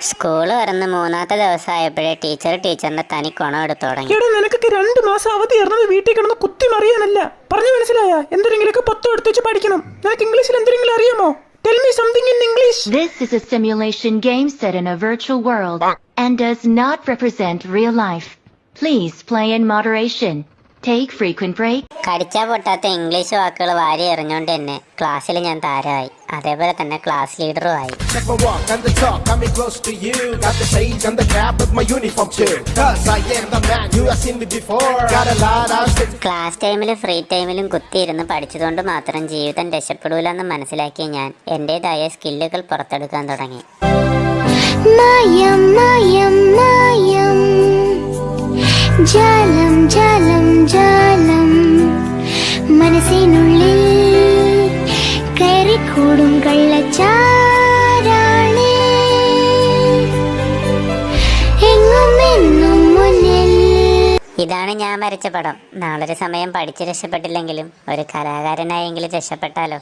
School തുറന്ന് മൂന്നാമത്തെ ദിവസമായപ്പോഴേ ടീച്ചറിന്റെ തനി കുണം എടുത്തു തുടങ്ങി. നിനക്കൊക്കെ 2 മാസം അവധി ഇറങ്ങുന്നത് വീട്ടിൽ കിടന്ന് കുത്തി മറിയാനല്ല. പറഞ്ഞു മനസ്സിലായ? എന്തെങ്കിലുമൊക്കെ 10 എടുത്ത് വെച്ച് പഠിക്കണം. നിനക്ക് ഇംഗ്ലീഷിൽ എന്തെങ്കിലും അറിയാമോ? Tell me something in English. This is a simulation game set in a virtual world and does not represent real life. Please play in moderation. Take frequent breaks. കടിച്ചാ പൊട്ടാത്ത ഇംഗ്ലീഷ് വാക്കുകൾ വാരി എറിഞ്ഞോണ്ട് തന്നെ ക്ലാസ്സിൽ ഞാൻ താരമായി. അതേപോലെ തന്നെ ക്ലാസ് ലീഡറും ആയി. ക്ലാസ് ടൈമിലും ഫ്രീ ടൈമിലും കുത്തിയിരുന്ന് പഠിച്ചതുകൊണ്ട് മാത്രം ജീവിതം രക്ഷപ്പെടൂലെന്ന് മനസ്സിലാക്കിയ ഞാൻ എന്റേതായ സ്കില്ലുകൾ പുറത്തെടുക്കാൻ തുടങ്ങി. ജാലം ജാലം ജാലം മനസ്സിനുള്ളിൽ കയറിക്കൂടും കള്ളച്ചാരാണേ എങ്ങും എന്നും മുന്നിൽ. ഇതാണ് ഞാൻ വരച്ച പടം. നാളൊരു സമയം പഠിച്ച് രക്ഷപ്പെട്ടില്ലെങ്കിലും ഒരു കലാകാരനായെങ്കിലും രക്ഷപ്പെട്ടാലോ.